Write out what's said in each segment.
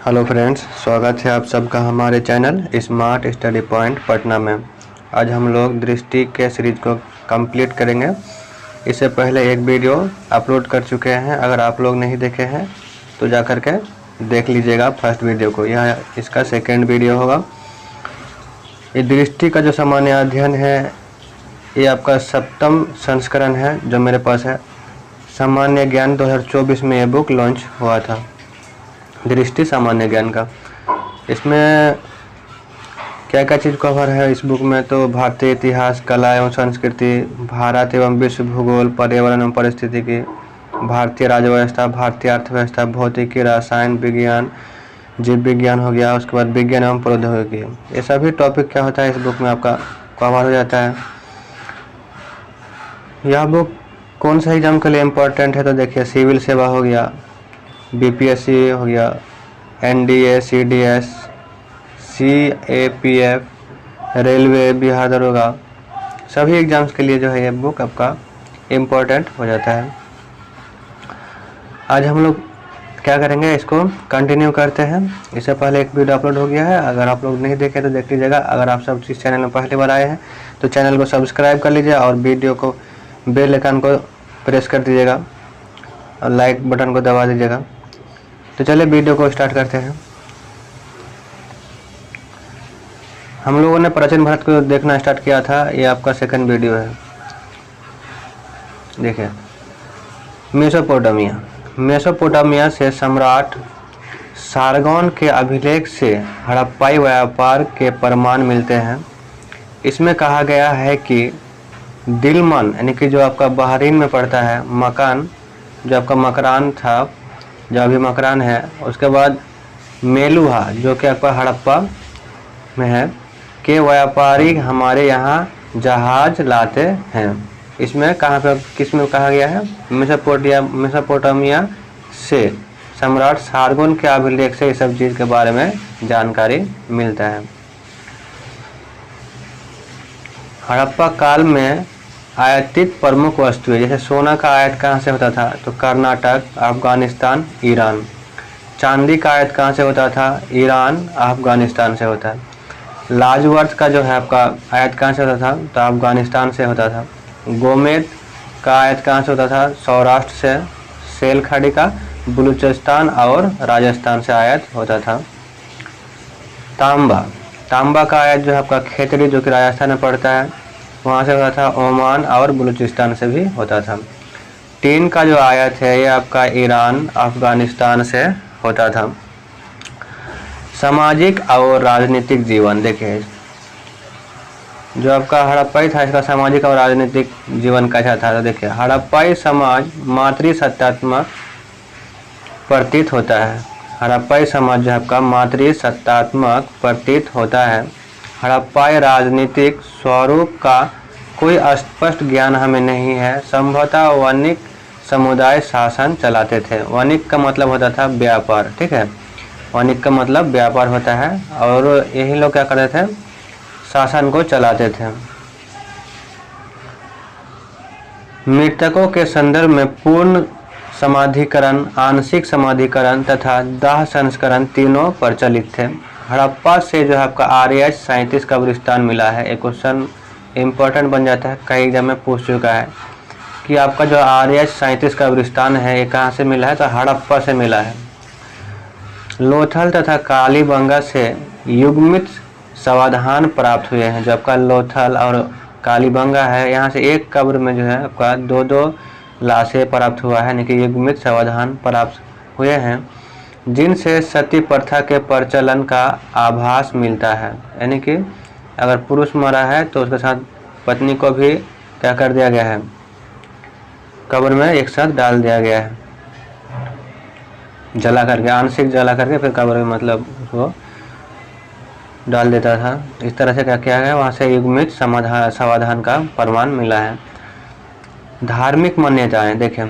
Hello friends, स्वागत है आप सबका हमारे channel smart study point Patna में। आज हम लोग दृष्टि के सीरीज को कंप्लीट करेंगे। इससे पहले एक वीडियो अपलोड कर चुके हैं, अगर आप लोग नहीं देखे हैं तो जा कर के देख लीजिएगा फर्स्ट वीडियो को। यह इसका सेकेंड वीडियो होगा। ये दृष्टि का जो सामान्य अध्ययन है ये आपका 7वां संस्करण है जो मेरे पास है। सामान्य ज्ञान 2024 में ये बुक लॉन्च हुआ था, दृष्टि सामान्य ज्ञान का। इसमें क्या क्या चीज़ कवर है इस बुक में, तो भारतीय इतिहास, कला एवं संस्कृति, भारत एवं विश्व भूगोल, पर्यावरण एवं परिस्थितिकी, भारतीय राज्य व्यवस्था, भारतीय अर्थव्यवस्था, भौतिकी, रसायन विज्ञान, जीव विज्ञान हो गया, उसके बाद विज्ञान एवं प्रौद्योगिकी। ये सभी टॉपिक क्या होता है इस बुक में आपका कवर हो जाता है। यह बुक कौन सा एग्जाम के लिए इम्पोर्टेंट है, तो देखिए सिविल सेवा हो गया, बीपीएससी हो गया, NDA, CDS, CAPF, railway, Bihar दरोगा, सभी एग्जाम्स के लिए जो है ये बुक आपका इम्पोर्टेंट हो जाता है। आज हम लोग क्या करेंगे, इसको कंटिन्यू करते हैं। इससे पहले एक वीडियो अपलोड हो गया है, अगर आप लोग नहीं देखे तो देख लीजिएगा। अगर आप सब इस चैनल में पहली बार आए हैं तो चैनल को सब्सक्राइब कर लीजिए और वीडियो को बेल आइकन को प्रेस कर दीजिएगा और लाइक बटन को दबा दीजिएगा। तो चलिए वीडियो को स्टार्ट करते हैं। हम लोगों ने प्राचीन भारत को देखना स्टार्ट किया था, ये आपका सेकंड वीडियो है। देखिए मेसोपोटामिया से सम्राट सारगोन के अभिलेख से हड़प्पाई व्यापार के प्रमाण मिलते हैं। इसमें कहा गया है कि दिलमन यानी कि जो आपका बहरीन में पड़ता है, मकान जो आपका मकरान था, जो अभी मकरान है, उसके बाद मेलुहा जो कि आपका हड़प्पा में है, के व्यापारी हमारे यहाँ जहाज लाते हैं। इसमें कहाँ पे किस में कहा गया है, मेसोपोटामिया से सम्राट सारगोन के अभिलेख से इस सब चीज़ के बारे में जानकारी मिलता है। हड़प्पा काल में आयातित प्रमुख वस्तुएं, जैसे सोना का आयात कहाँ से होता था, तो कर्नाटक, अफगानिस्तान, ईरान। चांदी का आयात कहाँ से होता था, ईरान, अफगानिस्तान से होता है। लाजवर्थ का जो है आपका आयात कहाँ से होता था, तो अफगानिस्तान से होता था। गोमेद का आयात कहाँ से होता था, सौराष्ट्र से। सेल खाड़ी का बलूचिस्तान और राजस्थान से आयात होता था। तांबा का आयात जो है आपका खेतड़ी जो कि राजस्थान में पड़ता है, वहाँ से होता था। ओमान और बलूचिस्तान से भी होता था। टीन का जो आयात है ये आपका ईरान, अफगानिस्तान से होता था। सामाजिक और राजनीतिक जीवन, देखिए जो आपका हड़प्पाई था इसका सामाजिक और राजनीतिक जीवन कैसा था, तो देखिए हड़प्पाई समाज मातृसत्तात्मक प्रतीत होता है। हड़प्पाई समाज जो आपका मातृसत्तात्मक प्रतीत होता है। हड़प्पाई राजनीतिक स्वरूप का कोई स्पष्ट ज्ञान हमें नहीं है। संभवतः वणिक समुदाय शासन चलाते थे। वणिक का मतलब होता था व्यापार, ठीक है, वणिक का मतलब व्यापार होता है, और यही लोग क्या करते थे, शासन को चलाते थे। मृतकों के संदर्भ में पूर्ण समाधिकरण, आंशिक समाधिकरण तथा दाह संस्करण तीनों प्रचलित थे। हड़प्पा से जो है आपका RH-37 कब्रिस्तान मिला है। एक क्वेश्चन इम्पोर्टेंट बन जाता है, कई एग्जाम में पूछ चुका है कि आपका जो RH-37 कब्रिस्तान है ये कहाँ से मिला है, तो हड़प्पा से मिला है। लोथल तथा कालीबंगा से युग्मित समाधान प्राप्त हुए हैं। जो आपका लोथल और कालीबंगा है, यहाँ से एक कब्र में जो है आपका दो लाशें प्राप्त हुआ है, यानी कि युग्मित समाधान प्राप्त हुए हैं, जिनसे सती प्रथा के प्रचलन का आभास मिलता है। यानी कि अगर पुरुष मरा है तो उसके साथ पत्नी को भी क्या कर दिया गया है, कब्र में एक साथ डाल दिया गया है, जला करके, आंशिक जला करके फिर कब्र में मतलब उसको डाल देता था। इस तरह से क्या किया गया, वहाँ से युग्मित समाधान का प्रमाण मिला है। धार्मिक मान्यताएं, देखें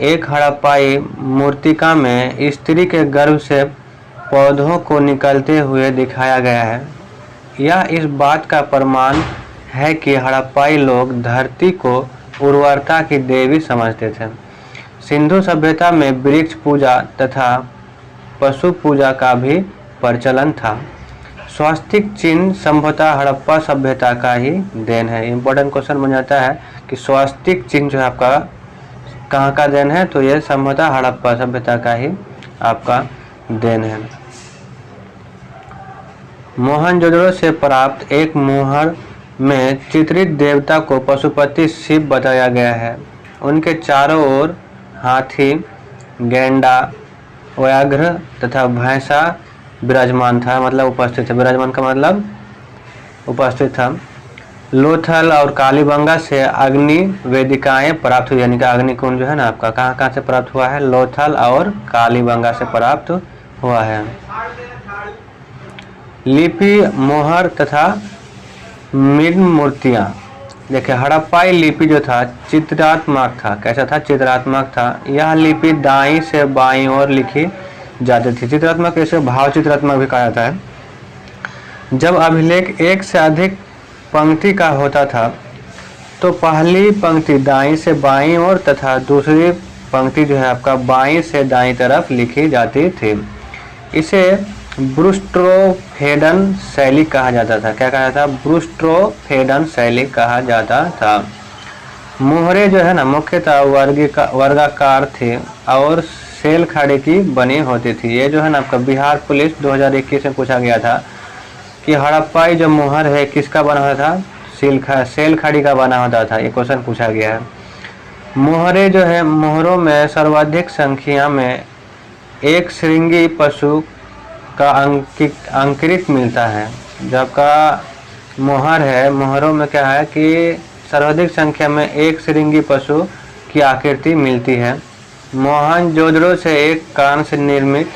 एक हड़प्पाई मूर्तिका में स्त्री के गर्भ से पौधों को निकलते हुए दिखाया गया है। यह इस बात का प्रमाण है कि हड़प्पाई लोग धरती को उर्वरता की देवी समझते थे। सिंधु सभ्यता में वृक्ष पूजा तथा पशु पूजा का भी प्रचलन था। स्वास्तिक चिन्ह संभवतः हड़प्पा सभ्यता का ही देन है। इंपॉर्टेंट क्वेश्चन बन जाता है कि स्वास्तिक चिन्ह जो है आपका कहाँ का देन है, तो ये संभवतः हड़प्पा सभ्यता का ही आपका देन है। मोहनजोदड़ो से प्राप्त एक मुहर में चित्रित देवता को पशुपति शिव बताया गया है। उनके चारों ओर हाथी, गेंडा, व्याघ्र तथा भैंसा विराजमान था, मतलब उपस्थित है। विराजमान का मतलब उपस्थित था। लोथल और कालीबंगा से अग्नि वेदिकाएं प्राप्त हुई, यानी कि अग्निकुंड जो है ना आपका कहाँ कहाँ से प्राप्त हुआ है, लोथल और कालीबंगा से प्राप्त हुआ है। लिपि, मोहर तथा मृण मूर्तियाँ। देखिए हड़प्पाई लिपि जो था चित्रात्मक था। कैसा था? चित्रात्मक था। यह लिपि दाईं से बाईं ओर लिखी जाती थी। चित्रात्मक ऐसे भाव चित्रात्मक भी कहा जाता है। जब अभिलेख एक से अधिक पंक्ति का होता था तो पहली पंक्ति दाईं से बाईं ओर तथा दूसरी पंक्ति जो है आपका बाईं से दाईं तरफ लिखी जाती थी। इसे ब्रूस्ट्रोफेडन शैली कहा जाता था। क्या कहा जाता? ब्रूस्ट्रोफेडन शैली कहा जाता था। मोहरे जो है ना मुख्यतः वर्गाकार थे और सेल खाड़ी की बनी होती थी। ये जो है ना आपका बिहार पुलिस 2021 में पूछा गया था कि हड़प्पाई जो मोहर है किसका बना होता था? सेल खाड़ी का बना होता था। ये क्वेश्चन पूछा गया है। मोहरे जो है मोहरों में सर्वाधिक संख्या में एक श्रृंगी पशु का अंकित मिलता है। जो आपका मोहर है, मोहरों में क्या है कि सर्वाधिक संख्या में एक श्रृंगी पशु की आकृति मिलती है। मोहनजोदड़ो से एक कांस्य से निर्मित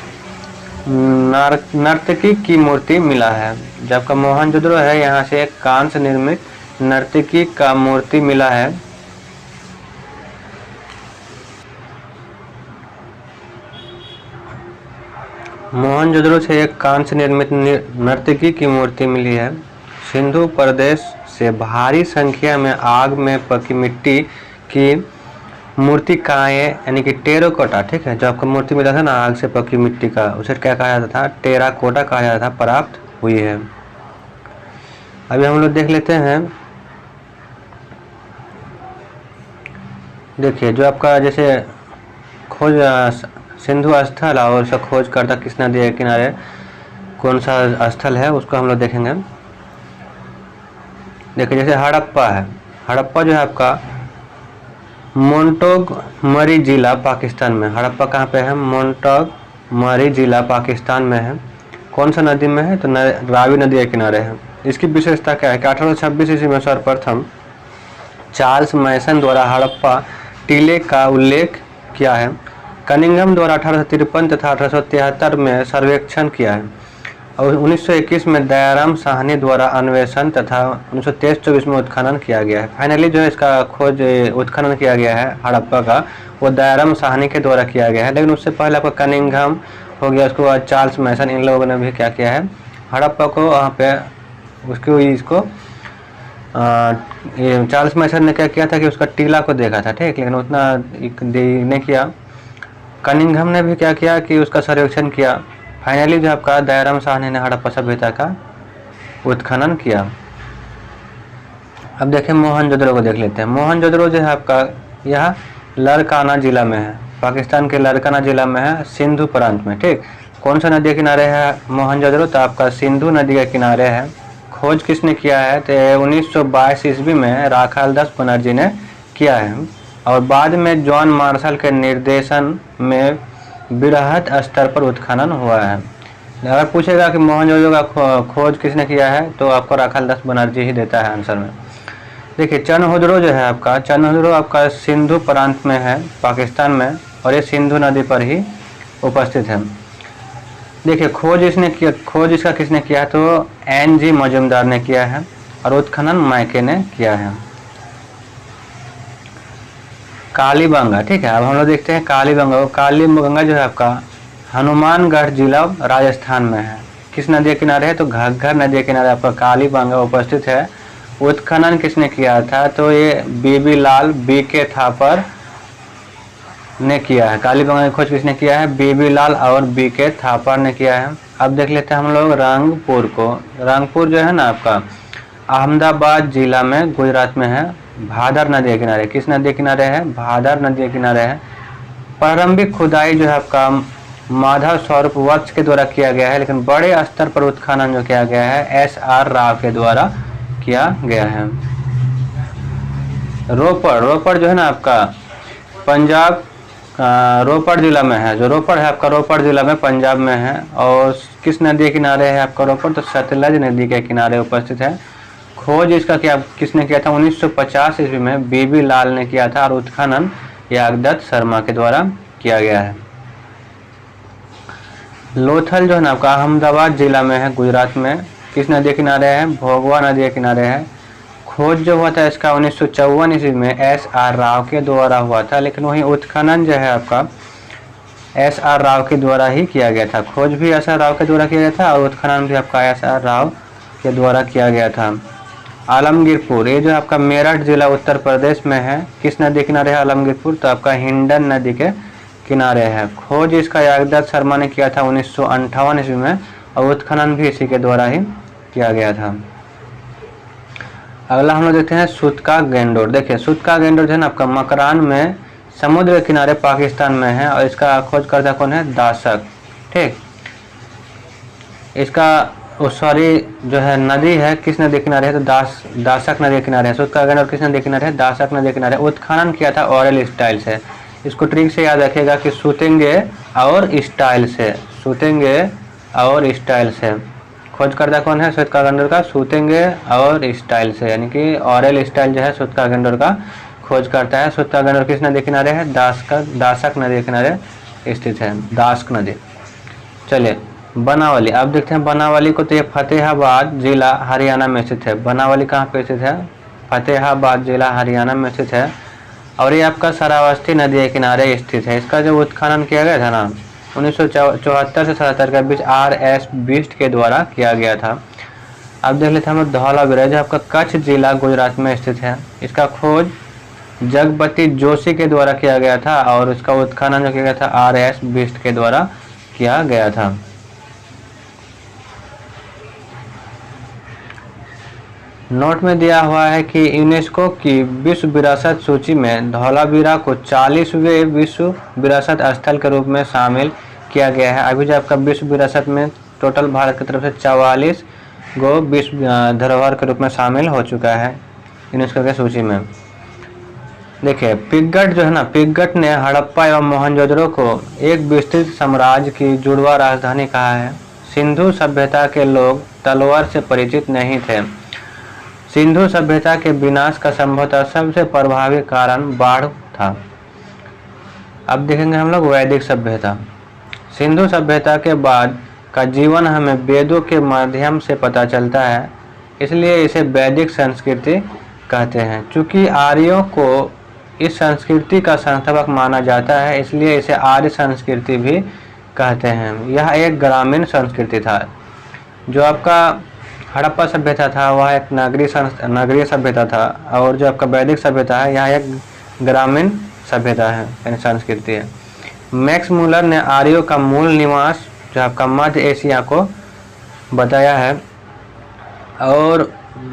नर्तकी की मूर्ति मिला है। जब का मोहनजोदड़ो है यहाँ से एक कांस्य निर्मित नर्तकी का मूर्ति मिला है। मोहनजोदड़ो से एक कांस्य निर्मित नर्तकी की मूर्ति मिली है। सिंधु प्रदेश से भारी संख्या में आग में पकी मिट्टी की मूर्तिकाएं यानी कि टेराकोटा, ठीक है, जो आपको मूर्ति मिला था ना आग से पकी मिट्टी का, उसे क्या कहा जाता था? टेराकोटा कहा जाता था, प्राप्त हुई है। अभी हम लोग देख लेते हैं। देखिए जो आपका जैसे खोज सिंधु स्थल और उसका खोज करता किस नदी के किनारे कौन सा स्थल है उसको हम लोग देखेंगे। देखिए जैसे हड़प्पा है। हड़प्पा जो है आपका मोंटोगमरी जिला पाकिस्तान में। हड़प्पा कहाँ पे है? मोंटोगमरी जिला पाकिस्तान में है। कौन सा नदी में है? तो रावी नदी के किनारे है। इसकी विशेषता क्या है कि 1826 ईस्वी में सर्वप्रथम चार्ल्स मैसन द्वारा हड़प्पा टीले का उल्लेख किया है। कनिंघम द्वारा 1853 तथा 1873 में सर्वेक्षण किया है और 1921 में दयाराम साहनी द्वारा अन्वेषण तथा 1923-24 में उत्खनन किया गया है। फाइनली जो है इसका खोज उत्खनन किया गया है हड़प्पा का, वो दयाराम साहनी के द्वारा किया गया है। लेकिन उससे पहले आपका कनिंघम हो गया, उसके बाद चार्ल्स मैसन, इन लोगों ने भी क्या किया है हड़प्पा को वहाँ पे इसको चार्ल्स मैसन ने क्या किया था कि उसका टीला को देखा था, ठीक, लेकिन उतना नहीं किया। कनिंघम ने भी क्या किया कि उसका सर्वेक्षण किया। फाइनली जो आपका दयाराम साहनी ने हड़प्पा सभ्यता का उत्खनन किया। अब देखें मोहनजोदड़ो को देख लेते हैं। मोहनजोदड़ो जो है आपका यह लड़काना जिला में है, पाकिस्तान के लड़काना जिला में है, सिंधु प्रांत में, ठीक। कौन सा नदी के किनारे है मोहनजोदड़ो? तो आपका सिंधु नदी के किनारे है। खोज किसने किया है? तो 1922 ईस्वी में राखालदास बनर्जी ने किया है और बाद में जॉन मार्शल के निर्देशन में बृहद स्तर पर उत्खनन हुआ है। अगर पूछेगा कि मोहनजोदड़ो का खोज किसने किया है तो आपको राखालदास बनर्जी ही देता है आंसर में। देखिए चनहुदड़ो जो है आपका, चनहुदड़ो आपका सिंधु प्रांत में है पाकिस्तान में और ये सिंधु नदी पर ही उपस्थित है। देखिए खोज इसका किसने किया है? तो NG मजूमदार ने किया है और उत्खनन मैके ने किया है। कालीबंगा, ठीक है। अब हम लोग देखते हैं कालीबंगा। कालीबंगा जो है आपका हनुमानगढ़ जिला राजस्थान में है। किस नदी के किनारे है? तो घग्गर नदी के किनारे आपका कालीबंगा उपस्थित है। उत्खनन किसने किया था? तो ये बीबी लाल BK थापर ने किया है। कालीबंगा की खोज किसने किया है? बीबी लाल और बीके थापर ने किया है। अब देख लेते हैं हम लोग रंगपुर को। रंगपुर जो है ना आपका अहमदाबाद जिला में गुजरात में है, भादर नदी के किनारे। किस नदी के किनारे है? भादर नदी के किनारे है। प्रारंभिक खुदाई जो है आपका माधव स्वरूप वत्स के द्वारा किया गया है, लेकिन बड़े स्तर पर उत्खनन जो किया गया है एस.आर. राव के द्वारा किया गया है। रोपड़ जो है ना आपका पंजाब रोपड़ जिला में है। जो रोपड़ है आपका रोपड़ जिला में पंजाब में है। और किस नदी के किनारे है आपका रोपड़? तो सतलज नदी के किनारे उपस्थित है। खोज इसका क्या किसने किया था? 1950 ईस्वी में बीबी लाल ने किया था और उत्खनन यागदत्त शर्मा के द्वारा किया गया है। लोथल जो है ना आपका अहमदाबाद जिला में है गुजरात में। किस नदी के किनारे है? भोगवा नदी के किनारे है। खोज जो हुआ था इसका 1954 ईस्वी में एस.आर. राव के द्वारा हुआ था, लेकिन वहीं उत्खनन जो है आपका एस.आर. राव के द्वारा ही किया गया था। खोज भी एस.आर. राव के द्वारा किया गया था और उत्खनन भी आपका एस.आर. राव के द्वारा किया गया था। आलमगीरपुर, ये जो आपका मेरठ जिला उत्तर प्रदेश में है। किस नदी किनारे है आलमगीरपुर? तो आपका हिंडन नदी के किनारे है। खोज इसका यागदत्त शर्मा ने किया था 1958 ईस्वी में और उत्खनन भी इसी के द्वारा ही किया गया था। अगला हम लोग देखते हैं सुतका गेंडोर। देखिए सुतका गेंडोर जो है ना आपका मकरान में समुद्र के किनारे पाकिस्तान में है और इसका खोजकर्ता कौन है? दासक। ठीक, इसका सॉरी जो है नदी है किस नदी किनारे है? तो दासक नदी के किनारे है। सुतका गेंडोर किस नदी किनारे है? दासक नदी के किनारे। उत्खनन किया था ऑरल स्टाइल से। इसको ट्रिक से याद रखिएगा कि सूतेंगे और स्टाइल से, सूतेंगे और स्टाइल से। खोजकर्ता कौन है सुतका गेंडोर का? सूतेंगे और स्टाइल से, यानी कि ऑरल स्टाइल जो है सुतका गेंडोर का खोज करता है। सुतका गेंडोर किस नदी किनारे है? दासक नदी के किनारे स्थित है, दासक नदी। चलिए बनावली, अब देखते हैं बनावली को। तो ये फतेहाबाद जिला हरियाणा में स्थित है। बनावली कहाँ पे स्थित है? फतेहाबाद जिला हरियाणा में स्थित है और ये आपका शरावस्ती नदी के किनारे स्थित है। इसका जो उत्खनन किया गया था ना 1974 से 77 के बीच R.S. बिष्ट के द्वारा किया गया था। अब देख लेते हैं हम धौलावीरा जो आपका कच्छ जिला गुजरात में स्थित है। इसका खोज जगपति जोशी के द्वारा किया गया था और इसका उत्खनन जो किया गया था R.S. बिष्ट के द्वारा किया गया था। नोट में दिया हुआ है कि यूनेस्को की विश्व विरासत सूची में धौलावीरा को 40वें विश्व विरासत स्थल के रूप में शामिल किया गया है। अभी जो आपका विश्व विरासत में टोटल भारत की तरफ से 44 गो विश्व धरोहर के रूप में शामिल हो चुका है यूनेस्को के सूची में। देखिए पिगट जो है ना, पिगट ने हड़प्पा एवं मोहनजोदड़ो को एक विस्तृत साम्राज्य की जुड़वा राजधानी कहा है। सिंधु सभ्यता के लोग तलवार से परिचित नहीं थे। सिंधु सभ्यता के विनाश का संभवतः सबसे प्रभावी कारण बाढ़ था। अब देखेंगे हम लोग वैदिक सभ्यता। सिंधु सभ्यता के बाद का जीवन हमें वेदों के माध्यम से पता चलता है, इसलिए इसे वैदिक संस्कृति कहते हैं। चूँकि आर्यों को इस संस्कृति का संस्थापक माना जाता है, इसलिए इसे आर्य संस्कृति भी कहते हैं। यह एक ग्रामीण संस्कृति था। जो आपका हड़प्पा सभ्यता था वह एक नगरीय सभ्यता था और जो आपका वैदिक सभ्यता है यह एक ग्रामीण सभ्यता है, यानी संस्कृति है। मैक्स मूलर ने आर्यों का मूल निवास जो आपका मध्य एशिया को बताया है और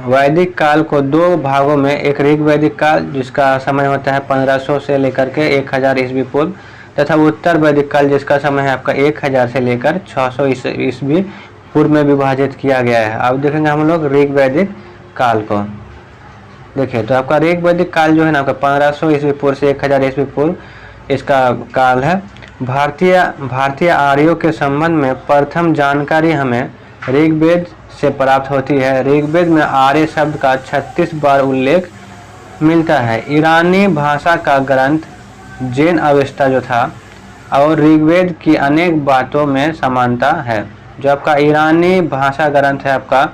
वैदिक काल को दो भागों में, एक ऋग वैदिक काल जिसका समय होता है 1500 से लेकर के 1000 ईस्वी पूर्व, तथा उत्तर वैदिक काल जिसका समय है आपका 1000 से लेकर 600 ईस्वी पूर्व में विभाजित किया गया है। अब देखेंगे हम लोग ऋग वैदिक काल को। देखिए तो आपका ऋग वैदिक काल जो है ना आपका 1500 ईस्वी पूर्व से 1000 ईस्वी पूर्व इसका काल है। भारतीय आर्यों के संबंध में प्रथम जानकारी हमें ऋग्वेद से प्राप्त होती है। ऋग्वेद में आर्य शब्द का 36 बार उल्लेख मिलता है। ईरानी भाषा का ग्रंथ जैन अवेस्ता जो था और ऋग्वेद की अनेक बातों में समानता है। जो आपका ईरानी भाषा ग्रंथ है आपका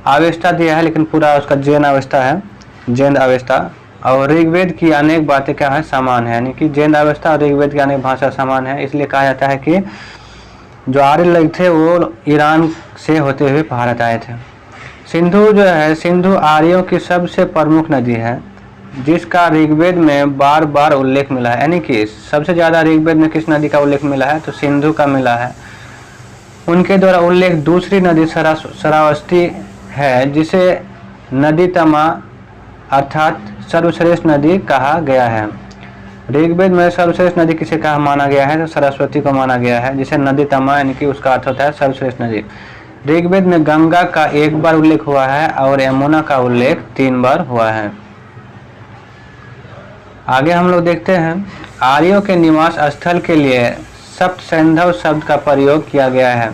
अवेस्ता दिया है, लेकिन पूरा उसका जैन अवेस्ता है, जैन अवेस्ता। और ऋग्वेद की अनेक बातें क्या है? समान है, यानी कि जैन अवेस्ता और ऋग्वेद की अनेक भाषा समान है। इसलिए कहा जाता है कि जो आर्य लोग थे वो ईरान से होते हुए भारत आए थे। सिंधु जो है, सिंधु आर्यों की सबसे प्रमुख नदी है। जिसका ऋग्वेद में बार बार उल्लेख मिला है। यानी कि सबसे ज़्यादा ऋग्वेद में किस नदी का उल्लेख मिला है? तो सिंधु का मिला है। उनके द्वारा उल्लेख दूसरी नदी श्रावस्ती है, जिसे नदीतमा अर्थात सर्वश्रेष्ठ नदी कहा गया है। ऋग्वेद में सर्वश्रेष्ठ नदी किसे कहा माना गया है? तो सरस्वती को माना गया है, जिसे नदीतमा यानी कि उसका अर्थ होता है सर्वश्रेष्ठ नदी। ऋग्वेद में गंगा का 1 बार उल्लेख हुआ है और यमुना का उल्लेख 3 बार हुआ है। आगे हम लोग देखते हैं, आर्यों के निवास स्थल के लिए सप्तसैंधव शब्द का प्रयोग किया गया है।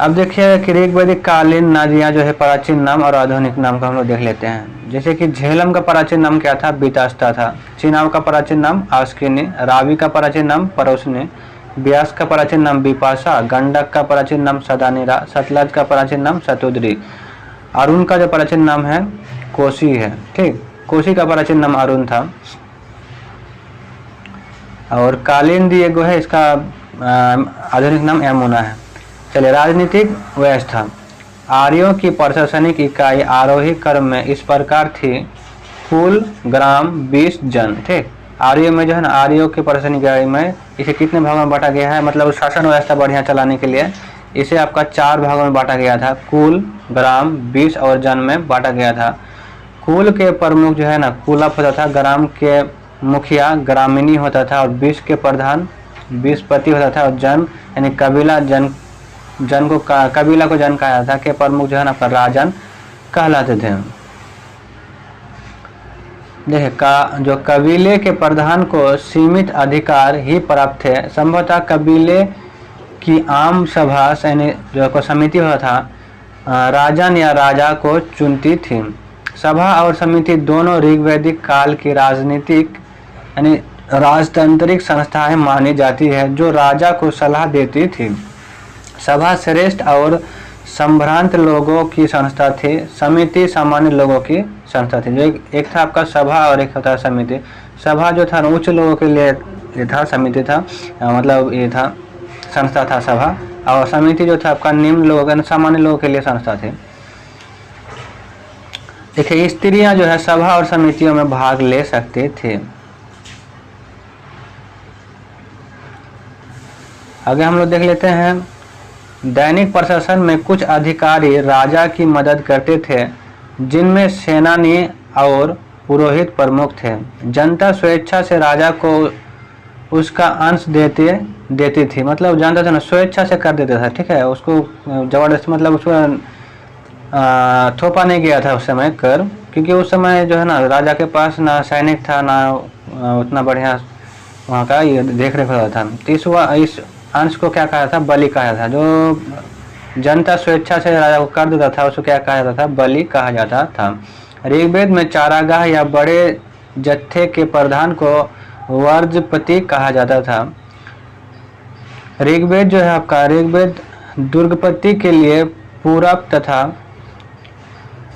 अब देखिए कि ऋग्वैदिक कालीन नदियाँ जो है प्राचीन नाम और आधुनिक नाम का हम लोग देख लेते हैं। जैसे कि झेलम का प्राचीन नाम क्या था? बीतास्ता था। चिनाब का प्राचीन नाम आस्किनी, रावी का प्राचीन नाम परोसनी, ब्यास का प्राचीन नाम बिपाशा, गंडक का प्राचीन नाम सदानीरा, सतलज का प्राचीन नाम सतुद्री, अरुण का जो प्राचीन नाम है कोसी है। ठीक, कोसी का प्राचीन नाम अरुण था। और कालिंदी एक है, इसका आधुनिक नाम यमुना है। चलिए, राजनीतिक व्यवस्था। आर्यों की प्रशासनिक इकाई आरोही क्रम में इस प्रकार थी: कुल, ग्राम, 20 जन। ठीक, आर्यों में जो है ना, आर्यों की प्रशासनिक इकाई में इसे कितने भागों में बांटा गया है? मतलब शासन व्यवस्था बढ़िया चलाने के लिए इसे आपका 4 भागों में बांटा गया था। कुल, ग्राम, 20 और जन में बांटा गया था। कुल के प्रमुख जो है ना कुलप होता था, ग्राम के मुखिया ग्रामीणी होता था और 20 के प्रधान 20 पति होता था और जन यानी कबीला कबीला को जन कहा जाता के प्रमुख जो है ना आपका राजन कहलाते थे। देखिए, जो कबीले के प्रधान को सीमित अधिकार ही प्राप्त थे। संभवतः कबीले की आम सभा यानी जो को समिति होता था राजन या राजा को चुनती थी। सभा और समिति दोनों ऋग्वैदिक काल की राजनीतिक यानी राजतांत्रिक संस्थाएं मानी जाती है, जो राजा को सलाह देती थी। सभा श्रेष्ठ और संभ्रांत लोगों की संस्था थी, समिति सामान्य लोगों की संस्था थी। जो एक था आपका सभा और एक होता समिति। सभा जो था उच्च लोगों के लिए ये था, समिति था मतलब ये था संस्था था सभा, और समिति जो था आपका निम्न लोगों सामान्य लोगों के लिए संस्था थी। देखिए, स्त्रियां जो है सभा और समितियों में भाग ले सकते थे। आगे हम लोग देख लेते हैं, दैनिक प्रशासन में कुछ अधिकारी राजा की मदद करते थे, जिनमें सेनानी और पुरोहित प्रमुख थे। जनता स्वेच्छा से राजा को उसका अंश देती थी। मतलब जनता था ना स्वेच्छा से कर देता था। ठीक है, उसको जबरदस्ती मतलब उसको थोपा नहीं गया था उस समय कर, क्योंकि उस समय जो है ना राजा के पास ना सैनिक था ना उतना बढ़िया वहाँ का ये देख रेख होता था। तो इस अंश को क्या कहा था? बलि कहा था। जो जनता स्वेच्छा से राजा को कर देता था उसको क्या कहा जाता था? बलि कहा जाता था। ऋग्वेद में चारागाह या बड़े जत्थे के प्रधान को वर्जपति कहा जाता था। ऋग्वेद जो है आपका ऋग्वेद दुर्गपति के लिए पूरब तथा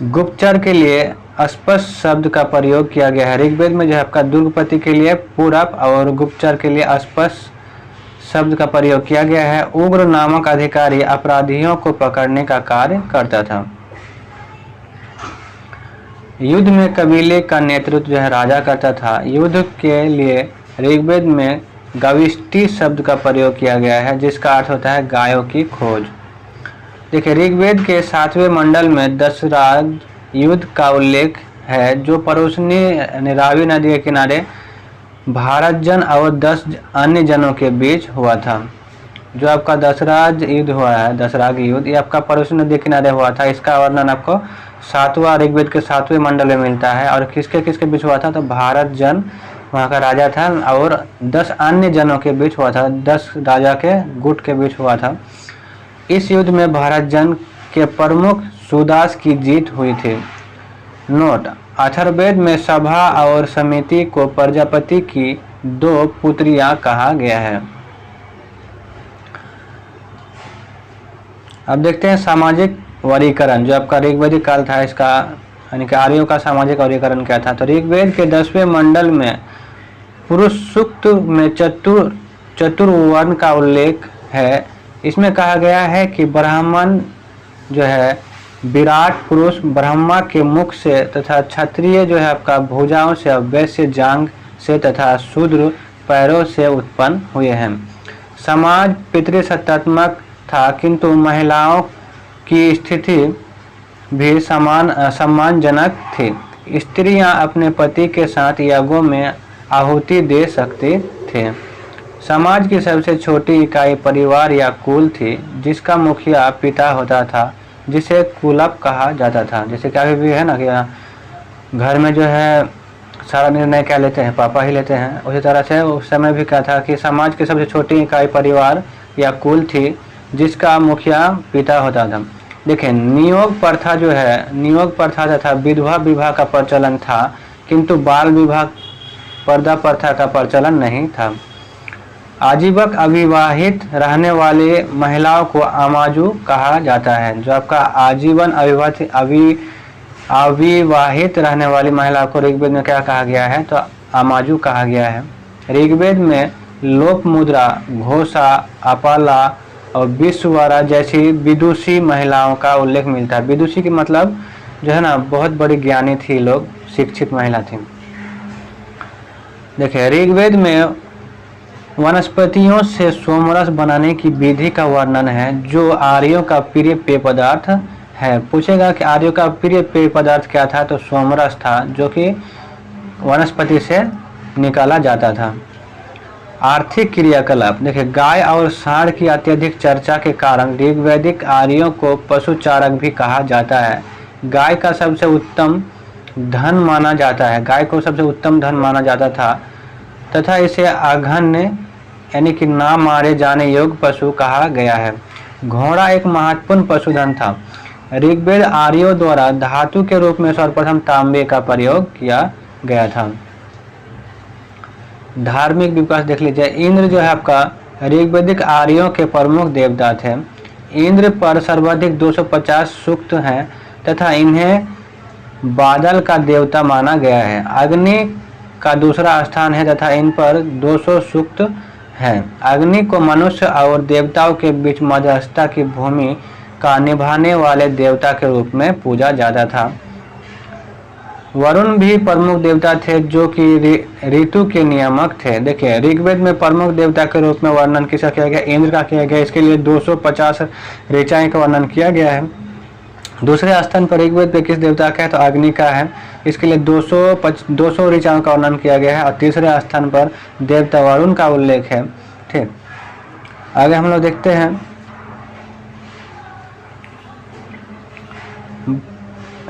गुप्तचर के लिए अस्पष्ट शब्द का प्रयोग किया गया है। ऋग्वेद में जो है आपका दुर्गपति के लिए पूरब और गुप्तचर के लिए अस्पष्ट शब्द का प्रयोग किया गया है। उग्र नामक अधिकारी अपराधियों को पकड़ने का कार्य करता था। युद्ध में कबीले का नेतृत्व जो है राजा करता था। युद्ध के लिए ऋग्वेद में गविष्टि शब्द का प्रयोग किया गया है, जिसका अर्थ होता है गायों की खोज। देखिए, ऋग्वेद के 7वें मंडल में दशराज युद्ध का उल्लेख है, जो परोसनी रावी नदी के किनारे भारत जन और 10 अन्य जनों के बीच हुआ था। जो आपका दशराज युद्ध हुआ है, दशराग युद्ध, ये आपका परोसनी नदी के किनारे हुआ था। इसका वर्णन आपको 7वां ऋग्वेद के 7वें मंडल में मिलता है। और किसके किसके बीच हुआ था? तो भारत जन वहाँ का राजा था और 10 अन्य जनों के बीच हुआ था, 10 राजा के गुट के बीच हुआ था। इस युद्ध में भारत जन के प्रमुख सुदास की जीत हुई थी। नोट: अथर्ववेद में सभा और समिति को प्रजापति की 2 पुत्रियां कहा गया है। अब देखते हैं सामाजिक वर्गीकरण। जो आपका ऋग्वैदिक काल था, इसका यानी कि आर्यों का सामाजिक वर्गीकरण क्या था? तो ऋग्वेद के 10वें मंडल में पुरुष सूक्त में चतुर्वर्ण का उल्लेख है। इसमें कहा गया है कि ब्राह्मण जो है विराट पुरुष ब्रह्मा के मुख से तथा क्षत्रिय जो है आपका भुजाओं से, वैश्य जांघ से तथा शूद्र पैरों से उत्पन्न हुए हैं। समाज पितृसत्तात्मक था, किंतु महिलाओं की स्थिति भी सम्मानजनक थी। स्त्रियां अपने पति के साथ यज्ञों में आहुति दे सकते थे। समाज की सबसे छोटी इकाई परिवार या कुल थी, जिसका मुखिया पिता होता था, जिसे कुलप कहा जाता था। जैसे कि अभी भी है ना कि घर में जो है सारा निर्णय क्या लेते हैं, पापा ही लेते हैं, उसी तरह से उस समय भी क्या था कि समाज की सबसे छोटी इकाई परिवार या कुल थी, जिसका मुखिया पिता होता था। देखें, नियोग प्रथा जो है, नियोग प्रथा तथा विधवा विवाह का प्रचलन था, किंतु बाल विवाह पर्दा प्रथा का प्रचलन नहीं था। आजीवन अविवाहित रहने वाली महिलाओं को अमाजू कहा जाता है। जो आपका आजीवन अविवाहित रहने वाली महिला को ऋग्वेद में क्या कहा गया है, तो अमाजू कहा गया है। ऋग्वेद में लोप मुद्रा, घोषा, अपाला और विश्ववरा जैसी विदुषी महिलाओं का उल्लेख मिलता है। विदुषी की मतलब जो है ना बहुत बड़ी ज्ञानी थी, लोग शिक्षित महिला थी। देखिए, ऋग्वेद में वनस्पतियों से सोमरस बनाने की विधि का वर्णन है, जो आर्यों का प्रिय पेय पदार्थ है। पूछेगा कि आर्यों का प्रिय पेय पदार्थ क्या था, तो सोमरस था, जो कि वनस्पति से निकाला जाता था। आर्थिक क्रियाकलाप, देखिए, गाय और सांड की अत्यधिक चर्चा के कारण ऋग्वैदिक आर्यों को पशुचारक भी कहा जाता है। गाय का सबसे उत्तम धन माना जाता है, गाय को सबसे उत्तम धन माना जाता था तथा इसे अघन्य यानी कि ना मारे जाने योग्य पशु कहा गया है। घोड़ा एक महत्वपूर्ण पशुधन था। ऋग्वेद आर्यों द्वारा धातु के रूप में सर्वप्रथम तांबे का प्रयोग किया गया था। धार्मिक विकास देख लीजिए, इंद्र जो है आपका ऋग्वैदिक आर्यों के प्रमुख देवता थे। इंद्र पर सर्वाधिक 250 सूक्त हैं तथा इन्हें बादल का देवता माना गया है। अग्नि का दूसरा स्थान है तथा इन पर 200 सूक्त हैं। अग्नि को मनुष्य और देवताओं के बीच मध्यस्थता की भूमिका निभाने वाले देवता के रूप में पूजा जाता था। वरुण भी प्रमुख देवता थे, जो कि ऋतु के नियामक थे। देखिए, ऋग्वेद में प्रमुख देवता के रूप में वर्णन किसका किया गया, इंद्र का किया गया। इसके लिए 250 ऋचाएं का वर्णन किया गया है। दूसरे स्थान पर ऋग्वेद पे किस देवता का है, तो अग्नि का है। इसके लिए 200 ऋचाओं का वर्णन किया गया है। और तीसरे स्थान पर देवता वरुण का उल्लेख है। ठीक, आगे हम लोग देखते हैं।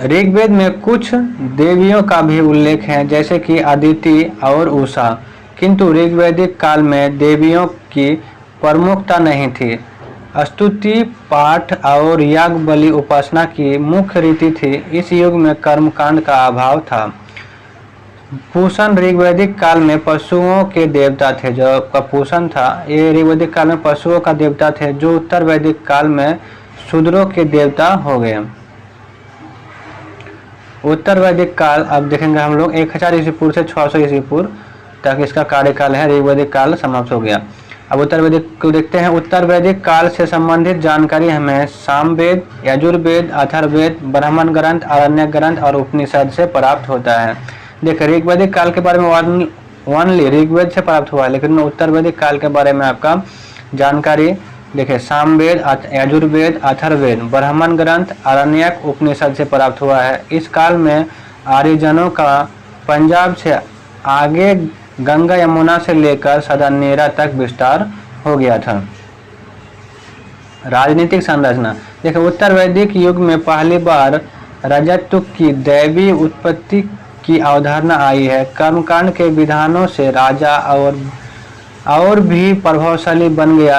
ऋग्वेद में कुछ देवियों का भी उल्लेख है, जैसे कि अदिति और उषा, किंतु ऋग्वैदिक काल में देवियों की प्रमुखता नहीं थी। स्तुति पाठ और याग बलि उपासना की मुख्य रीति थी। इस युग में कर्मकांड का अभाव था। पूषण ऋग्वैदिक काल में पशुओं के देवता थे। जो पूषण था, ये ऋग्वैदिक काल में पशुओं का देवता थे, जो उत्तर वैदिक काल में शूद्रों के देवता हो गए। उत्तर वैदिक काल अब देखेंगे हम लोग 1000 ईस्वी पूर्व से 600 ईस्वी पूर्व तक इसका कार्यकाल है। ऋग्वैदिक काल समाप्त हो गया। अब उत्तर वैदिक को देखते हैं। उत्तर वैदिक काल से संबंधित जानकारी हमें सामवेद, यजुर्वेद, अथर्ववेद, ब्राह्मण ग्रंथ, आरण्यक ग्रंथ और उपनिषद से प्राप्त होता है। देखिए, ऋग्वैदिक काल के बारे में ओनली ऋग्वेद से प्राप्त हुआ है, लेकिन उत्तर वैदिक काल के बारे में आपका जानकारी देखिए सामवेद, यजुर्वेद, अथर्ववेद, ब्राह्मण ग्रंथ, आरण्यक, उपनिषद से प्राप्त हुआ है। इस काल में आर्यजनों का पंजाब से आगे गंगा यमुना से लेकर सदानेरा तक विस्तार हो गया था। राजनीतिक संरचना, देखिए, उत्तर वैदिक युग में पहली बार राजत्व की दैवी उत्पत्ति की अवधारणा आई है। कर्मकांड के विधानों से राजा और भी प्रभावशाली बन गया।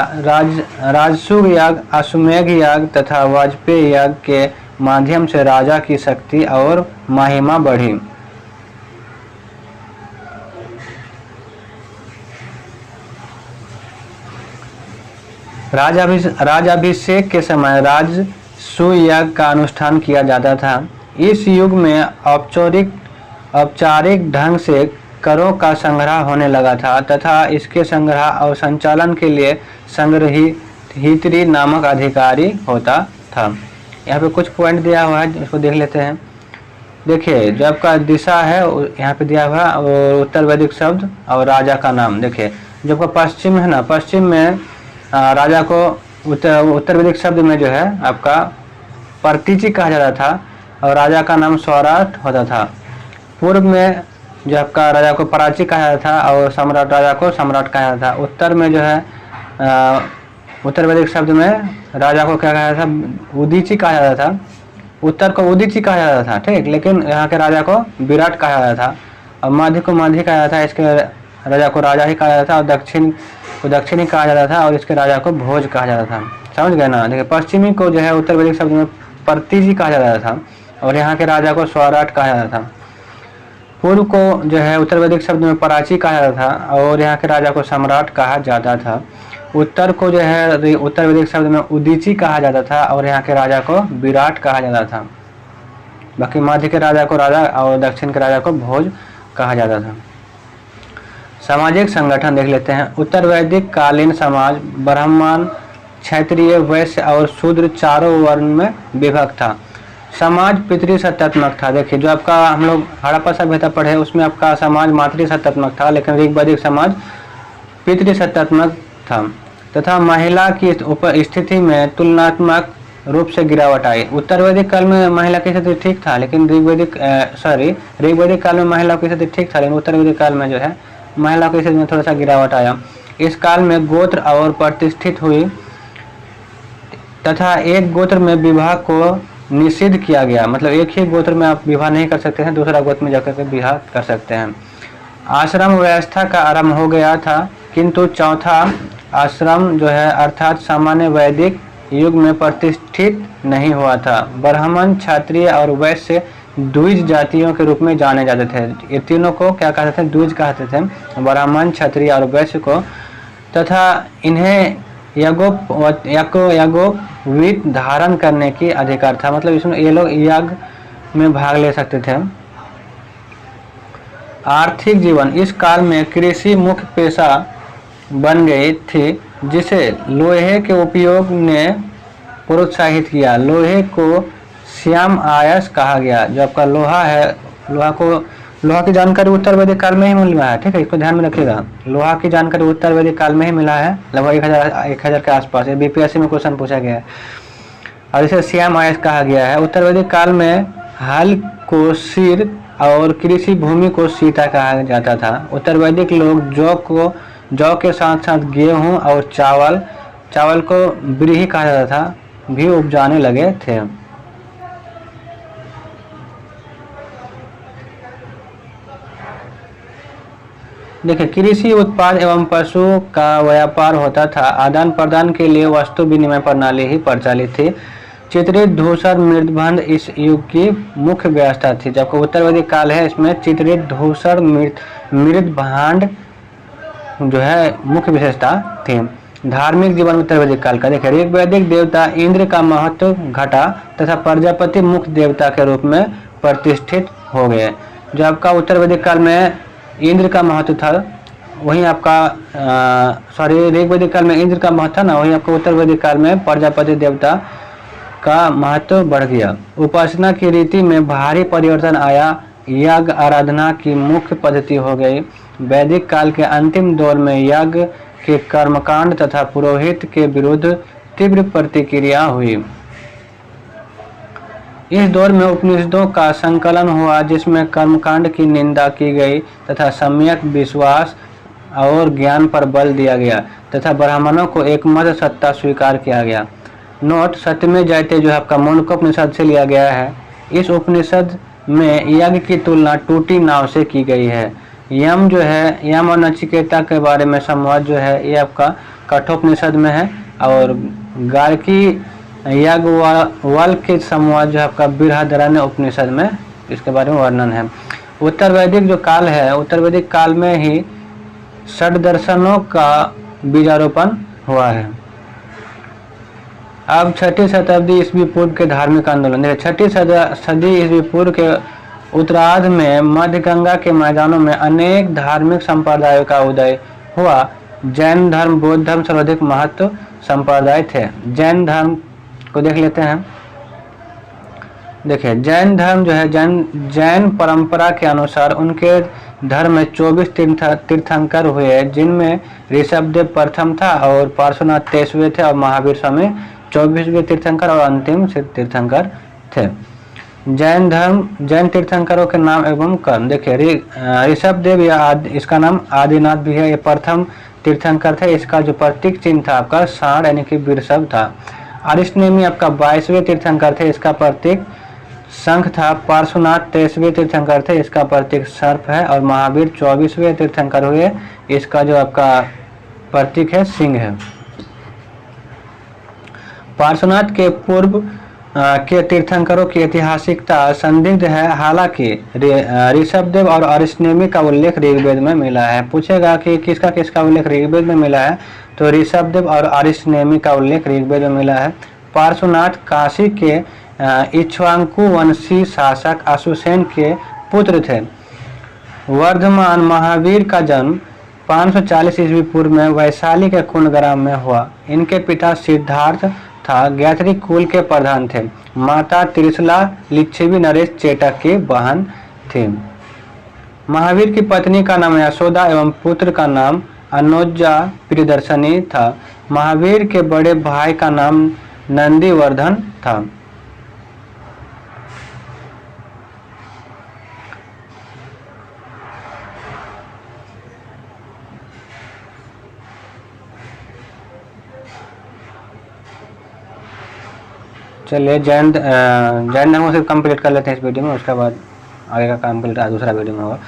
राजसूय याग, अश्वमेध याग तथा वाजपेयी याग के माध्यम से राजा की शक्ति और महिमा बढ़ी। राजाभिषेक के समय राजसूय याग का अनुष्ठान किया जाता था। इस युग में औपचारिक ढंग से करों का संग्रह होने लगा था तथा इसके संग्रह और संचालन के लिए संग्रहित्री नामक अधिकारी होता था। यहाँ पे कुछ पॉइंट दिया हुआ है, इसको देख लेते हैं। देखिए जो आपका दिशा है यहाँ पे दिया हुआ है, और उत्तर वैदिक शब्द और राजा का नाम। देखिए जो आपका पश्चिम है ना, पश्चिम में राजा को उत्तर वैदिक शब्द में जो है आपका परतीची कहा जाता था, और राजा का नाम स्वराट होता था। पूर्व में जो आपका राजा को पराची कहा जाता था, और सम्राट राजा को सम्राट कहा जाता था। उत्तर में जो है उत्तर वैदिक शब्द में राजा को क्या कहा जाता था, उदीची कहा जाता था। उत्तर को उदीची कहा जाता था, ठीक, लेकिन यहाँ के राजा को विराट कहा जाता था। और मध्य को मध्य कहा जाता था, इसके राजा को राजा ही कहा जाता था। और दक्षिण को दक्षिणी कहा जाता था, और इसके राजा को भोज कहा जाता था। समझ गए ना। देखिए पश्चिमी को जो है उत्तर वैदिक शब्द में परतीजी कहा जाता था, और यहाँ के राजा को स्वराट कहा जाता था। पूर्व को जो है उत्तर वैदिक शब्द में पराची कहा जाता था, और यहाँ के राजा को सम्राट कहा जाता था। उत्तर को जो है उत्तर वैदिक शब्द में उदीची कहा जाता था, और यहाँ के राजा को विराट कहा जाता था। बाकी मध्य के राजा को राजा और दक्षिण के राजा को भोज कहा जाता था। सामाजिक संगठन देख लेते हैं। उत्तर वैदिक कालीन समाज ब्राह्मण, क्षत्रिय, वैश्य और शूद्र चारों वर्ण में विभक्त था। समाज पितृसत्तात्मक था। देखिए जो आपका हम लोग हड़प्पा सभ्यता पढ़े उसमें आपका समाज मातृसत्तात्मक था, लेकिन ऋग्वैदिक समाज पितृसत्तात्मक था। तथा महिला की स्थिति में तुलनात्मक रूप से गिरावट आई। उत्तर वैदिक काल में महिला की स्थिति ठीक था, लेकिन ऋग्वैदिक काल में महिला की स्थिति ठीक था, लेकिन उत्तर वैदिक काल में जो है महिला की स्थिति में थोड़ा सा गिरावट आया। इस काल में गोत्र और प्रतिष्ठित हुई, तथा एक गोत्र में विवाह को निषिद्ध किया गया। मतलब एक ही गोत्र में आप विवाह नहीं कर सकते हैं, दूसरा गोत्र में जाकर के विवाह कर सकते हैं। आश्रम व्यवस्था का आरंभ हो गया था, किंतु चौथा आश्रम जो है अर्थात सामान्य वैदिक युग में प्रतिष्ठित नहीं हुआ था। ब्राह्मण, क्षत्रिय और वैश्य द्विज जातियों के रूप में जाने जाते थे। ये तीनों को क्या कहते थे, द्विज कहते थे, ब्राह्मण, क्षत्रिय और वैश्य को। तथा इन्हें याज्ञोपवीत धारण करने की अधिकार था। मतलब इसमें ये लोग यज्ञ में भाग ले सकते थे। आर्थिक जीवन इस काल में कृषि मुख्य पेशा बन गई थी, जिसे लोहे के उपयोग ने प्रोत्साहित किया। लोहे को श्याम आयस कहा गया। जो आपका लोहा है, लोहा की जानकारी उत्तर वैदिक काल में ही मिला है, ठीक है, इसको ध्यान में रखिएगा। लोहा की जानकारी उत्तर वैदिक काल में ही मिला है, लगभग 1000 के आसपास। ये बीपीएससी में क्वेश्चन पूछा गया है, और इसे श्याम आयस कहा गया है। उत्तर वैदिक काल में हल को सिर और कृषि भूमि को सीता कहा जाता था। उत्तर वैदिक लोग जौ के साथ साथ गेहूं और चावल को व्रीहि कहा जाता था भी उपजाने लगे थे। देखिए कृषि उत्पाद एवं पशु का व्यापार होता था। आदान प्रदान के लिए वस्तु विनिमय प्रणाली ही प्रचलित थी। चित्रित धूसर मृदबंध इस युग की मुख्य व्यवस्था थी। जबकि उत्तर वैदिक काल है, इसमें चित्रित धूसर मृदभांड जो है मुख्य विशेषता थी। धार्मिक जीवन उत्तर वैदिक काल का देखिए, ऋग्वैदिक देवता इंद्र का महत्व घटा तथा प्रजापति मुख्य देवता के रूप में प्रतिष्ठित हो गए। जो आपका उत्तर वैदिक काल में इंद्र का महत्व था, वहीं आपका ऋग्वैदिक काल में इंद्र का महत्व था ना, वहीं आपका उत्तर वैदिक काल में प्रजापति देवता का महत्व बढ़ गया। उपासना की रीति में भारी परिवर्तन आया। यज्ञ आराधना की मुख्य पद्धति हो गई। वैदिक काल के अंतिम दौर में यज्ञ के कर्मकांड तथा पुरोहित के विरुद्ध तीव्र प्रतिक्रिया हुई। इस दौर में उपनिषदों का संकलन हुआ, जिसमें कर्मकांड की निंदा की गई तथा सम्यक विश्वास और ज्ञान पर बल दिया गया तथा ब्राह्मणों को एकमत सत्ता स्वीकार किया गया। नोट, सत्यमेव जयते जो आपका मुंडकोपनिषद से लिया गया है। इस उपनिषद में यज्ञ की तुलना टूटी नाव से की गई है। यम जो है, यम और नचिकेता के बारे में संवाद जो है ये आपका कठोपनिषद में है, और गार्गी याज्ञवल्क्य के संवाद जो आपका बृहदारण्यक उपनिषद में इसके बारे में वर्णन है। उत्तर वैदिक जो काल है, उत्तर वैदिक काल में ही षड दर्शनों का बीजारोपण हुआ है। अब 6वीं शताब्दी ईस्वी पूर्व के धार्मिक आंदोलन। 6वीं सदी ईस्वी पूर्व के उत्तरार्ध में मध्य गंगा के मैदानों में अनेक धार्मिक संप्रदायों का उदय हुआ। जैन धर्म, बौद्ध धर्म सर्वाधिक महत्व संप्रदाय थे। जैन धर्म को देख लेते हैं। देखिए जैन धर्म जो है जैन परंपरा के अनुसार उनके धर्म में 24 तीर्थंकर हुए, जिनमें ऋषभदेव प्रथम था और पार्श्वनाथ 23वें थे और महावीर स्वामी 24वें तीर्थंकर और अंतिम तीर्थंकर थे। जैन तीर्थंकरों के नाम एवं कर्म। देखिए ऋषभदेव या इसका नाम आदिनाथ भी है, ये प्रथम तीर्थंकर थे। इसका जो प्रतीक चिन्ह था आपका सांड यानी कि वृषभ था। अरिष्टनेमी आपका 22वें तीर्थंकर थे, इसका प्रतीक शंख था। पार्श्वनाथ 23वें तीर्थंकर थे, इसका प्रतीक सर्प है। और महावीर 24वें तीर्थंकर हुए, इसका जो आपका प्रतीक है सिंह है। पार्श्वनाथ के पूर्व के तीर्थंकरों की ऐतिहासिकता संदिग्ध है, हालांकि ऋषभदेव और अरिष्टनेमी का उल्लेख ऋग्वेद में मिला है। पूछेगा कि किसका किसका उल्लेख ऋग्वेद में मिला है, तो ऋषभदेव और अरिष्टनेमी का उल्लेख ऋग्वेद में मिला है। पार्श्वनाथ काशी के इक्ष्वाकु वंशी शासक अशुसेन के पुत्र थे। वर्धमान महावीर का जन्म 540 ईस्वी पूर्व में वैशाली के कुंडग्राम में हुआ। इनके पिता सिद्धार्थ था गायत्री कुल के प्रधान थे। माता त्रिशला लिच्छवी नरेश चेटक की बहन थी। महावीर की पत्नी का नाम यशोदा एवं पुत्र का नाम अनुजा प्रियदर्शनी था। महावीर के बड़े भाई का नाम नंदीवर्धन था। चलिए जैन धर्म से कंप्लीट कर लेते हैं इस वीडियो में, उसके बाद आगे का कंप्लीट दूसरा वीडियो में होगा।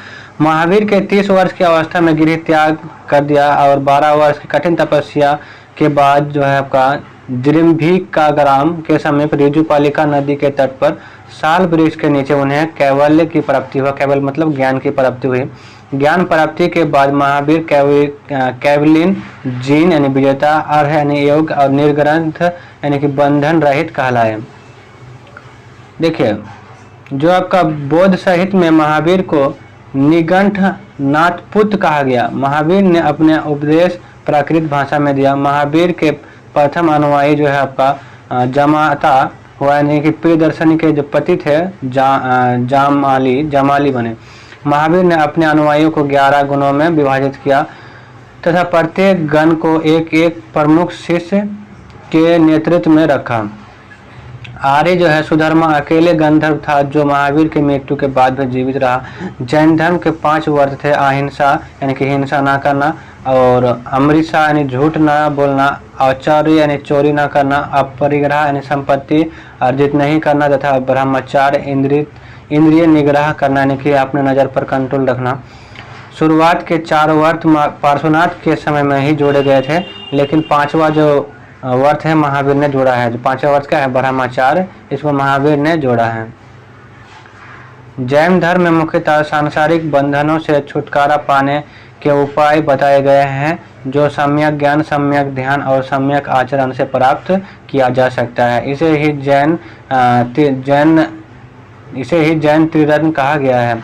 महावीर के 30 वर्ष की अवस्था में गृह त्याग कर दिया और 12 वर्ष की कठिन तपस्या के बाद जो है आपका जिरिम्भिका ग्राम के समीप ऋजुपालिका नदी के तट पर साल वृक्ष के नीचे उन्हें कैवल्य की प्राप्ति हुआ। कैवल्य मतलब ज्ञान की प्राप्ति हुई। ज्ञान प्राप्ति के बाद महावीर कैवलिन जीन यानी विजेता, अर्ह यानी योग और निर्ग्रंथ यानी कि बंधन रहित कहलाए। देखिए जो आपका बौद्ध साहित्य में महावीर को निगंठ नाथपुत कहा गया। महावीर ने अपने उपदेश प्राकृत भाषा में दिया। महावीर के प्रथम अनुयायी जो है आपका जमाता हुआ यानी कि प्रियदर्शनी के जो पति थे जामाली बने। महावीर ने अपने अनुयायियों को 11 गुणों में विभाजित किया तथा प्रत्येक गण को एक एक प्रमुख शिष्य के नेतृत्व में रखा। आर्य जो है सुधर्मा अकेले गंधर्व था जो महावीर की मृत्यु के बाद भी जीवित रहा। जैन धर्म के 5 व्रत थे, अहिंसा यानी कि हिंसा ना करना, और अमृषा यानी झूठ ना बोलना, औचर्य यानी चोरी ना करना, अपरिग्रह यानी संपत्ति अर्जित नहीं करना तथा ब्रह्मचार्य इंद्रिय निग्रह करना यानी कि अपने नज़र पर कंट्रोल रखना। शुरुआत के 4 व्रत पार्श्वनाथ के समय में ही जोड़े गए थे, लेकिन 5वां जो व्रत है महावीर ने जोड़ा है। जो 5वां व्रत का है ब्रह्मचार्य, इसको महावीर ने जोड़ा है। जैन धर्म में मुख्यतः सांसारिक बंधनों से छुटकारा पाने के उपाय बताए गए हैं जो सम्यक ज्ञान, सम्यक ध्यान और सम्यक आचरण से प्राप्त किया जा सकता है। इसे ही जैन त्रिरत्न कहा गया है।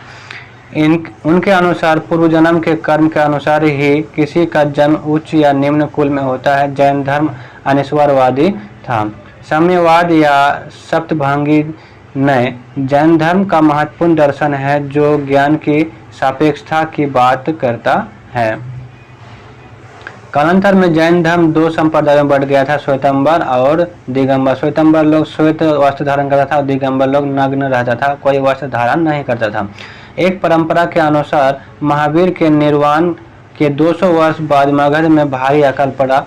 उनके अनुसार पूर्व जन्म के कर्म के अनुसार ही किसी का जन्म उच्च या निम्न कुल में होता है। जैन धर्म अनिश्वरवादी था। साम्यवाद या सप्तभांगी न्याय जैन धर्म का महत्वपूर्ण दर्शन है जो ज्ञान की सापेक्षता की बात करता है। कालांतर में जैन धर्म 2 संप्रदायों में बढ़ गया था, श्वेतंबर और दिगंबर। श्वेतंबर लोग श्वेत वस्त्र धारण करता था और दिगंबर लोग नग्न रहता था, कोई वस्त्र धारण नहीं करता था। एक परंपरा के अनुसार महावीर के निर्वाण के 200 वर्ष बाद मगध में भारी अकाल पड़ा।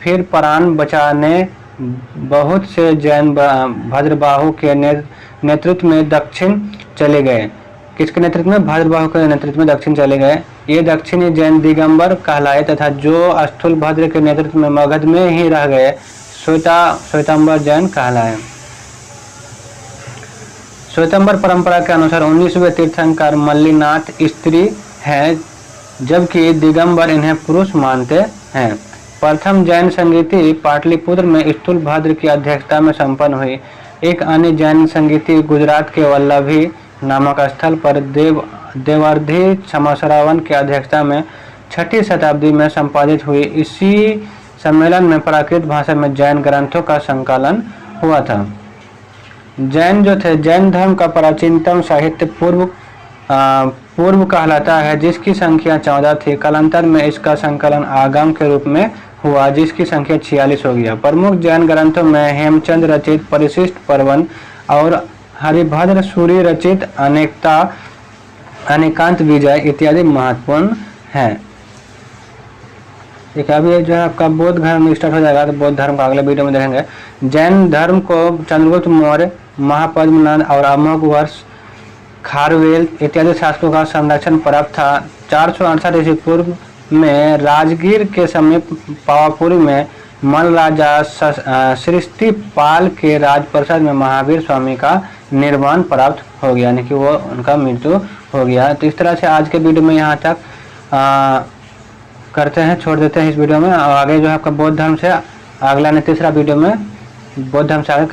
फिर प्राण बचाने बहुत से जैन भद्रबाहु के नेतृत्व में दक्षिण चले गए। किसके नेतृत्व में? भद्रबाहु के नेतृत्व में दक्षिण चले गए। ये दक्षिणी जैन दिगंबर कहलाए तथा जो स्थूल भद्र के नेतृत्व में मगध में ही रह गए श्वेतंबर जैन कहलाए। श्वेतंबर परंपरा के अनुसार 19वें तीर्थंकर मल्लिनाथ स्त्री हैं, जबकि दिगंबर इन्हें पुरुष मानते हैं। प्रथम जैन संगीति पाटलिपुत्र में स्थूल भद्र की अध्यक्षता में संपन्न हुई। एक अन्य जैन संगीति गुजरात के वल्लभी नामक स्थल पर देवर्धि क्षमाश्रावण की अध्यक्षता में 6ठी शताब्दी में संपादित हुई। इसी सम्मेलन में प्राकृत भाषा में जैन ग्रंथों का संकलन हुआ था। जैन जो थे, जैन धर्म का प्राचीनतम साहित्य पूर्व कहलाता है, जिसकी संख्या 14 थी। कालांतर में इसका संकलन आगम के रूप में हुआ, जिसकी संख्या 46 हो गया। प्रमुख जैन ग्रंथों में हेमचंद रचित परिशिष्ट पर्वन और हरिभद्र सूरि रचित अनेकांत विजय इत्यादि महत्वपूर्ण हैं। देखिए अभी जो है आपका बौद्ध धर्म स्टार्ट हो जाएगा, तो बौद्ध धर्म का अगले वीडियो में देखेंगे। जैन धर्म को चंद्रगुप्त मौर्य, महापद्मनाभ और अमोघवर्ष, खारवेल इत्यादि शासकों का संरक्षण प्राप्त था। 468 ईस्वी पूर्व में राजगीर के समीप पावापुरी में मल्ल राजा सृष्टिपाल के राजप्रसाद में महावीर स्वामी का निर्वाण प्राप्त हो गया, यानी कि वो उनका मृत्यु हो गया। तो इस तरह से आज के वीडियो में यहाँ तक करते हैं, छोड़ देते हैं इस वीडियो में। और आगे जो है आपका बौद्ध धर्म से अगला ने तीसरा वीडियो में बौद्ध धर्म से आगे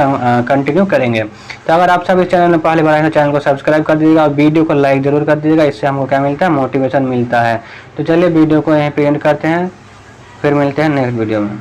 कंटिन्यू करेंगे। तो अगर आप सब इस चैनल में पहली बार आए तो चैनल को सब्सक्राइब कर दीजिएगा और वीडियो को लाइक जरूर कर दीजिएगा, इससे हमको क्या मिलता है, मोटिवेशन मिलता है। तो चलिए वीडियो को यहीं पे एंड करते हैं, फिर मिलते हैं नेक्स्ट वीडियो में।